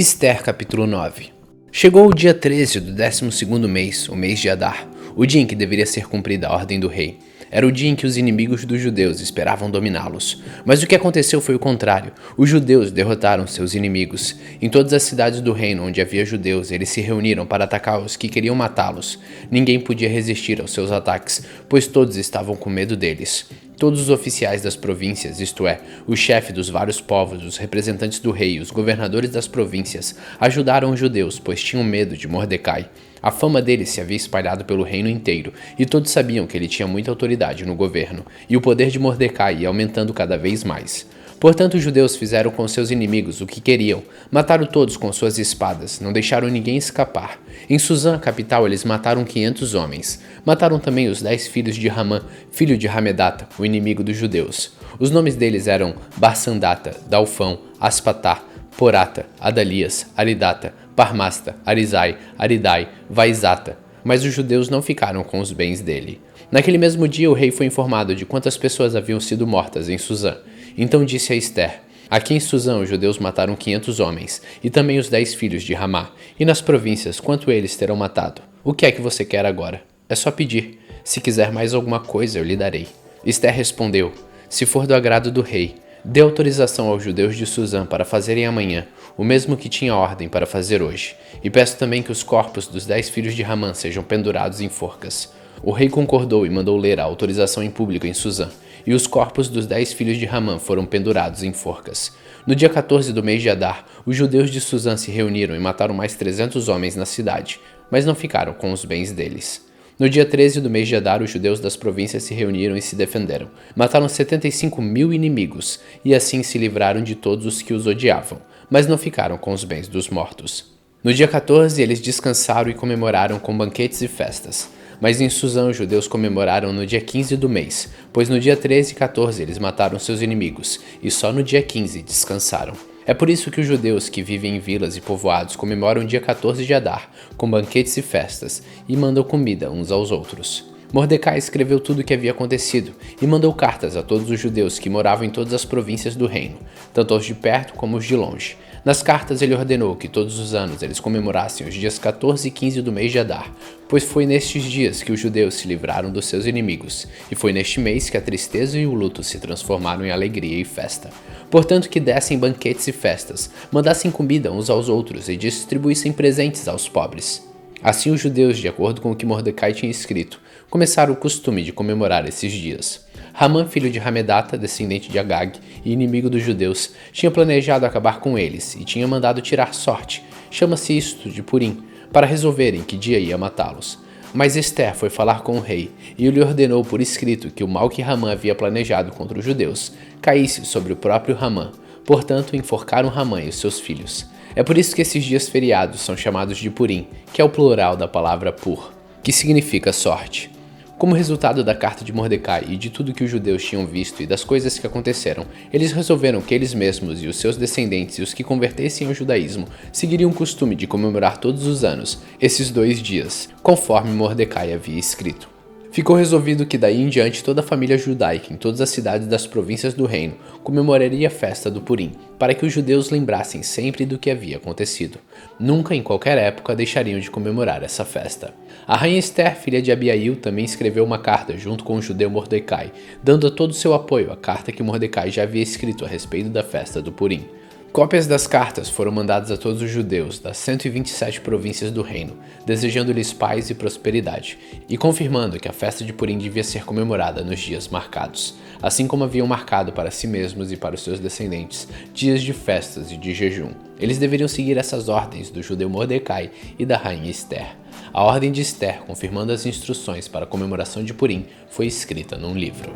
Ester capítulo 9. Chegou o dia 13 do 12º mês, o mês de Adar, o dia em que deveria ser cumprida a ordem do rei. Era o dia em que os inimigos dos judeus esperavam dominá-los. Mas o que aconteceu foi o contrário. Os judeus derrotaram seus inimigos. Em todas as cidades do reino onde havia judeus, eles se reuniram para atacar os que queriam matá-los. Ninguém podia resistir aos seus ataques, pois todos estavam com medo deles. Todos os oficiais das províncias, isto é, o chefe dos vários povos, os representantes do rei e os governadores das províncias, ajudaram os judeus, pois tinham medo de Mordecai. A fama dele se havia espalhado pelo reino inteiro, e todos sabiam que ele tinha muita autoridade no governo, e o poder de Mordecai ia aumentando cada vez mais. Portanto, os judeus fizeram com seus inimigos o que queriam, mataram todos com suas espadas, não deixaram ninguém escapar. Em Suzã, capital, eles mataram 500 homens. Mataram também os 10 filhos de Ramã, filho de Hamedata, o inimigo dos judeus. Os nomes deles eram Barsandata, Dalfão, Aspatá, Porata, Adalias, Aridata, Parmasta, Arizai, Aridai, Vaizata. Mas os judeus não ficaram com os bens dele. Naquele mesmo dia o rei foi informado de quantas pessoas haviam sido mortas em Suzã. Então disse a Ester: aqui em Suzã os judeus mataram 500 homens, e também os 10 filhos de Ramá. E nas províncias, quanto eles terão matado? O que é que você quer agora? É só pedir. Se quiser mais alguma coisa, eu lhe darei. Ester respondeu: se for do agrado do rei, dê autorização aos judeus de Suzã para fazerem amanhã o mesmo que tinha ordem para fazer hoje. E peço também que os corpos dos 10 filhos de Ramã sejam pendurados em forcas. O rei concordou e mandou ler a autorização em público em Suzã, e os corpos dos 10 filhos de Ramã foram pendurados em forcas. No dia 14 do mês de Adar, os judeus de Suzã se reuniram e mataram mais 300 homens na cidade, mas não ficaram com os bens deles. No dia 13 do mês de Adar, os judeus das províncias se reuniram e se defenderam. Mataram 75.000 inimigos, e assim se livraram de todos os que os odiavam, mas não ficaram com os bens dos mortos. No dia 14, eles descansaram e comemoraram com banquetes e festas. Mas em Suzã os judeus comemoraram no dia 15 do mês, pois no dia 13 e 14 eles mataram seus inimigos, e só no dia 15 descansaram. É por isso que os judeus que vivem em vilas e povoados comemoram o dia 14 de Adar, com banquetes e festas, e mandam comida uns aos outros. Mordecai escreveu tudo o que havia acontecido, e mandou cartas a todos os judeus que moravam em todas as províncias do reino, tanto aos de perto como os de longe. Nas cartas ele ordenou que todos os anos eles comemorassem os dias 14 e 15 do mês de Adar, pois foi nestes dias que os judeus se livraram dos seus inimigos, e foi neste mês que a tristeza e o luto se transformaram em alegria e festa. Portanto que dessem banquetes e festas, mandassem comida uns aos outros e distribuíssem presentes aos pobres. Assim os judeus, de acordo com o que Mordecai tinha escrito, começaram o costume de comemorar esses dias. Ramã, filho de Hamedata, descendente de Agag e inimigo dos judeus, tinha planejado acabar com eles e tinha mandado tirar sorte, chama-se isto de Purim, para resolver em que dia ia matá-los. Mas Ester foi falar com o rei e lhe ordenou por escrito que o mal que Ramã havia planejado contra os judeus caísse sobre o próprio Ramã. Portanto, enforcaram Ramã e os seus filhos. É por isso que esses dias feriados são chamados de Purim, que é o plural da palavra pur, que significa sorte. Como resultado da carta de Mordecai e de tudo que os judeus tinham visto e das coisas que aconteceram, eles resolveram que eles mesmos e os seus descendentes e os que convertessem ao judaísmo seguiriam o costume de comemorar todos os anos esses 2 dias, conforme Mordecai havia escrito. Ficou resolvido que daí em diante toda a família judaica em todas as cidades das províncias do reino comemoraria a festa do Purim, para que os judeus lembrassem sempre do que havia acontecido. Nunca em qualquer época deixariam de comemorar essa festa. A rainha Ester, filha de Abiail, também escreveu uma carta junto com o judeu Mordecai, dando a todo o seu apoio à carta que Mordecai já havia escrito a respeito da festa do Purim. Cópias das cartas foram mandadas a todos os judeus das 127 províncias do reino, desejando-lhes paz e prosperidade, e confirmando que a festa de Purim devia ser comemorada nos dias marcados, assim como haviam marcado para si mesmos e para os seus descendentes dias de festas e de jejum. Eles deveriam seguir essas ordens do judeu Mordecai e da rainha Ester. A ordem de Ester, confirmando as instruções para a comemoração de Purim, foi escrita num livro.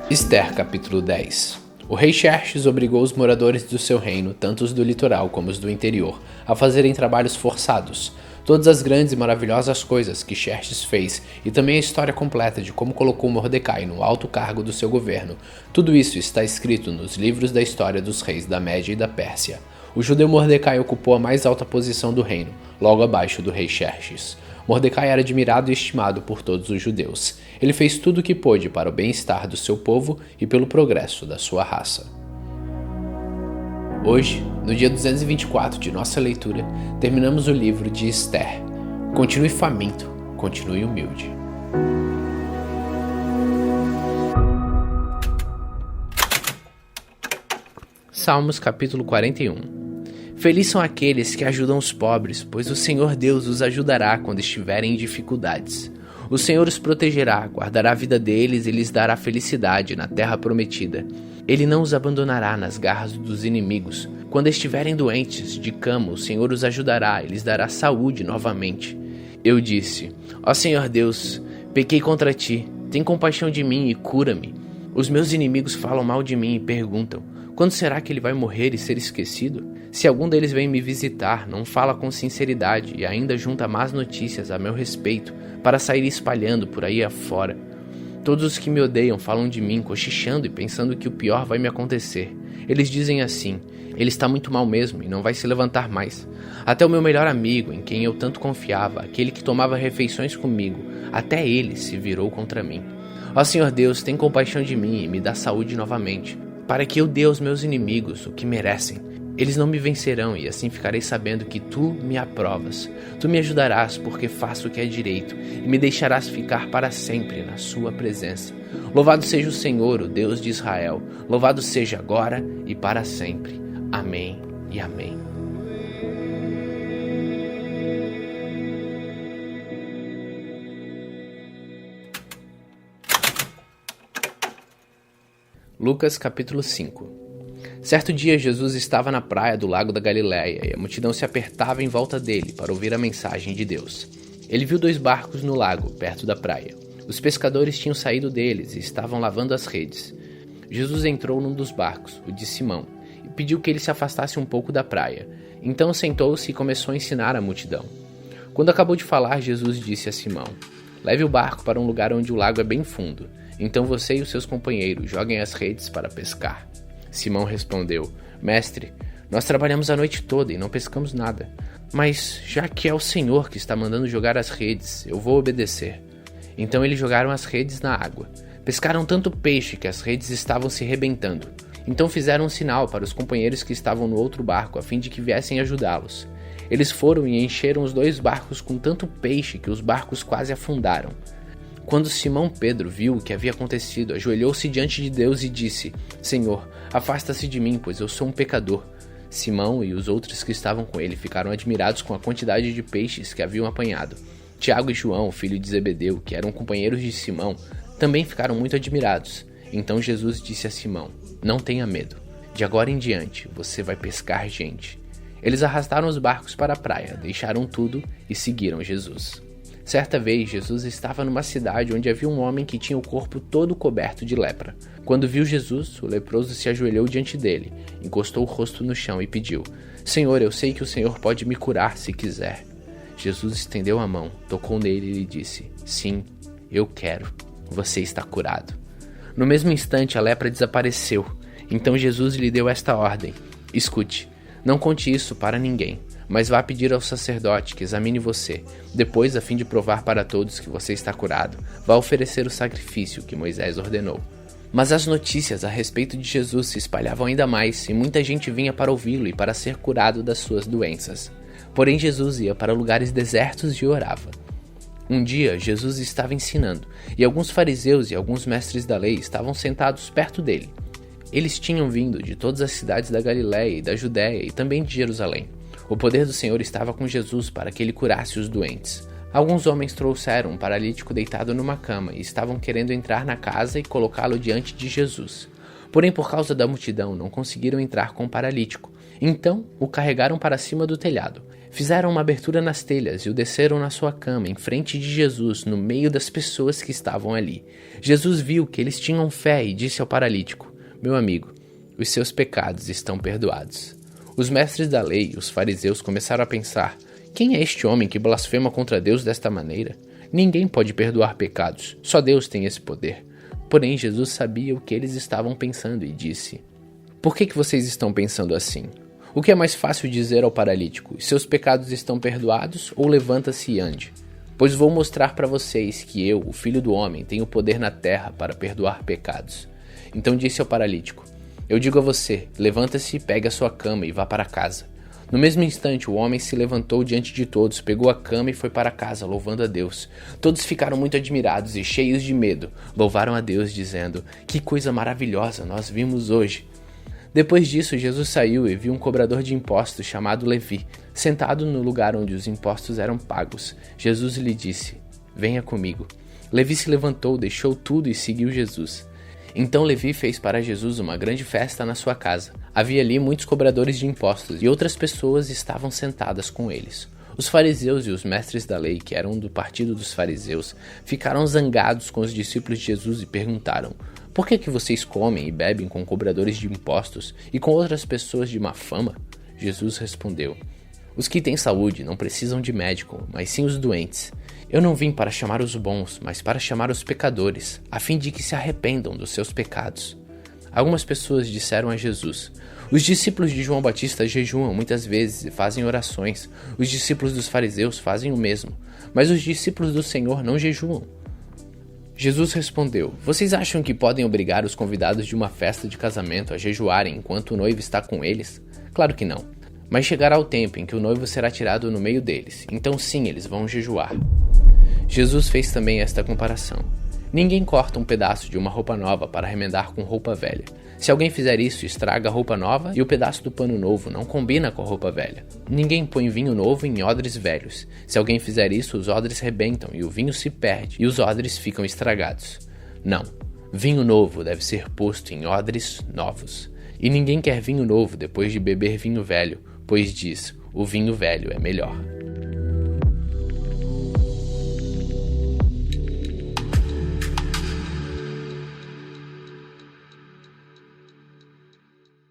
Ester capítulo 10. O rei Xerxes obrigou os moradores do seu reino, tanto os do litoral como os do interior, a fazerem trabalhos forçados. Todas as grandes e maravilhosas coisas que Xerxes fez e também a história completa de como colocou Mordecai no alto cargo do seu governo, tudo isso está escrito nos livros da história dos reis da Média e da Pérsia. O judeu Mordecai ocupou a mais alta posição do reino, logo abaixo do rei Xerxes. Mordecai era admirado e estimado por todos os judeus. Ele fez tudo o que pôde para o bem-estar do seu povo e pelo progresso da sua raça. Hoje, no dia 224 de nossa leitura, terminamos o livro de Esther. Continue faminto, continue humilde. Salmos capítulo 41. Felizes são aqueles que ajudam os pobres, pois o Senhor Deus os ajudará quando estiverem em dificuldades. O Senhor os protegerá, guardará a vida deles e lhes dará felicidade na terra prometida. Ele não os abandonará nas garras dos inimigos. Quando estiverem doentes, de cama, o Senhor os ajudará e lhes dará saúde novamente. Eu disse: ó Senhor Deus, pequei contra ti, tem compaixão de mim e cura-me. Os meus inimigos falam mal de mim e perguntam: quando será que ele vai morrer e ser esquecido? Se algum deles vem me visitar, não fala com sinceridade e ainda junta más notícias a meu respeito para sair espalhando por aí afora. Todos os que me odeiam falam de mim, cochichando e pensando que o pior vai me acontecer. Eles dizem assim: ele está muito mal mesmo e não vai se levantar mais. Até o meu melhor amigo, em quem eu tanto confiava, aquele que tomava refeições comigo, até ele se virou contra mim. Ó Senhor Deus, tem compaixão de mim e me dá saúde novamente, para que eu dê aos meus inimigos o que merecem. Eles não me vencerão e assim ficarei sabendo que tu me aprovas. Tu me ajudarás porque faço o que é direito e me deixarás ficar para sempre na sua presença. Louvado seja o Senhor, o Deus de Israel. Louvado seja agora e para sempre. Amém e amém. Lucas capítulo 5. Certo dia Jesus estava na praia do lago da Galileia e a multidão se apertava em volta dele para ouvir a mensagem de Deus. Ele viu 2 barcos no lago, perto da praia. Os pescadores tinham saído deles e estavam lavando as redes. Jesus entrou num dos barcos, o de Simão, e pediu que ele se afastasse um pouco da praia. Então sentou-se e começou a ensinar a multidão. Quando acabou de falar, Jesus disse a Simão: leve o barco para um lugar onde o lago é bem fundo. Então você e os seus companheiros joguem as redes para pescar. Simão respondeu: mestre, nós trabalhamos a noite toda e não pescamos nada. Mas já que é o Senhor que está mandando jogar as redes, eu vou obedecer. Então eles jogaram as redes na água. Pescaram tanto peixe que as redes estavam se rebentando. Então fizeram um sinal para os companheiros que estavam no outro barco, a fim de que viessem ajudá-los. Eles foram e encheram os 2 barcos com tanto peixe que os barcos quase afundaram. Quando Simão Pedro viu o que havia acontecido, ajoelhou-se diante de Deus e disse: Senhor, afasta-se de mim, pois eu sou um pecador. Simão e os outros que estavam com ele ficaram admirados com a quantidade de peixes que haviam apanhado. Tiago e João, filho de Zebedeu, que eram companheiros de Simão, também ficaram muito admirados. Então Jesus disse a Simão: não tenha medo. De agora em diante, você vai pescar gente. Eles arrastaram os barcos para a praia, deixaram tudo e seguiram Jesus. Certa vez, Jesus estava numa cidade onde havia um homem que tinha o corpo todo coberto de lepra. Quando viu Jesus, o leproso se ajoelhou diante dele, encostou o rosto no chão e pediu: Senhor, eu sei que o Senhor pode me curar se quiser. Jesus estendeu a mão, tocou nele e lhe disse: sim, eu quero. Você está curado. No mesmo instante, a lepra desapareceu. Então Jesus lhe deu esta ordem: escute, não conte isso para ninguém, mas vá pedir ao sacerdote que examine você. Depois, a fim de provar para todos que você está curado, vá oferecer o sacrifício que Moisés ordenou. Mas as notícias a respeito de Jesus se espalhavam ainda mais e muita gente vinha para ouvi-lo e para ser curado das suas doenças. Porém, Jesus ia para lugares desertos e orava. Um dia, Jesus estava ensinando, e alguns fariseus e alguns mestres da lei estavam sentados perto dele. Eles tinham vindo de todas as cidades da Galileia e da Judéia e também de Jerusalém. O poder do Senhor estava com Jesus para que ele curasse os doentes. Alguns homens trouxeram um paralítico deitado numa cama e estavam querendo entrar na casa e colocá-lo diante de Jesus. Porém, por causa da multidão, não conseguiram entrar com o paralítico. Então, o carregaram para cima do telhado. Fizeram uma abertura nas telhas e o desceram na sua cama, em frente de Jesus, no meio das pessoas que estavam ali. Jesus viu que eles tinham fé e disse ao paralítico: meu amigo, os seus pecados estão perdoados. Os mestres da lei e os fariseus começaram a pensar: quem é este homem que blasfema contra Deus desta maneira? Ninguém pode perdoar pecados, só Deus tem esse poder. Porém, Jesus sabia o que eles estavam pensando e disse: por que vocês estão pensando assim? O que é mais fácil dizer ao paralítico: seus pecados estão perdoados, ou levanta-se e ande? Pois vou mostrar para vocês que eu, o Filho do Homem, tenho poder na terra para perdoar pecados. Então disse ao paralítico: Eu digo a você, levanta-se, pegue a sua cama e vá para casa. No mesmo instante, o homem se levantou diante de todos, pegou a cama e foi para casa, louvando a Deus. Todos ficaram muito admirados e cheios de medo. Louvaram a Deus, dizendo: que coisa maravilhosa nós vimos hoje. Depois disso, Jesus saiu e viu um cobrador de impostos chamado Levi, sentado no lugar onde os impostos eram pagos. Jesus lhe disse: venha comigo. Levi se levantou, deixou tudo e seguiu Jesus. Então Levi fez para Jesus uma grande festa na sua casa. Havia ali muitos cobradores de impostos e outras pessoas estavam sentadas com eles. Os fariseus e os mestres da lei, que eram do partido dos fariseus, ficaram zangados com os discípulos de Jesus e perguntaram: por que vocês comem e bebem com cobradores de impostos e com outras pessoas de má fama? Jesus respondeu: os que têm saúde não precisam de médico, mas sim os doentes. Eu não vim para chamar os bons, mas para chamar os pecadores, a fim de que se arrependam dos seus pecados. Algumas pessoas disseram a Jesus: os discípulos de João Batista jejuam muitas vezes e fazem orações. Os discípulos dos fariseus fazem o mesmo, mas os discípulos do Senhor não jejuam. Jesus respondeu: vocês acham que podem obrigar os convidados de uma festa de casamento a jejuarem enquanto o noivo está com eles? Claro que não. Mas chegará o tempo em que o noivo será tirado no meio deles, então sim, eles vão jejuar. Jesus fez também esta comparação: ninguém corta um pedaço de uma roupa nova para remendar com roupa velha. Se alguém fizer isso, estraga a roupa nova e o pedaço do pano novo não combina com a roupa velha. Ninguém põe vinho novo em odres velhos. Se alguém fizer isso, os odres rebentam e o vinho se perde e os odres ficam estragados. Não, vinho novo deve ser posto em odres novos. E ninguém quer vinho novo depois de beber vinho velho, pois diz: o vinho velho é melhor.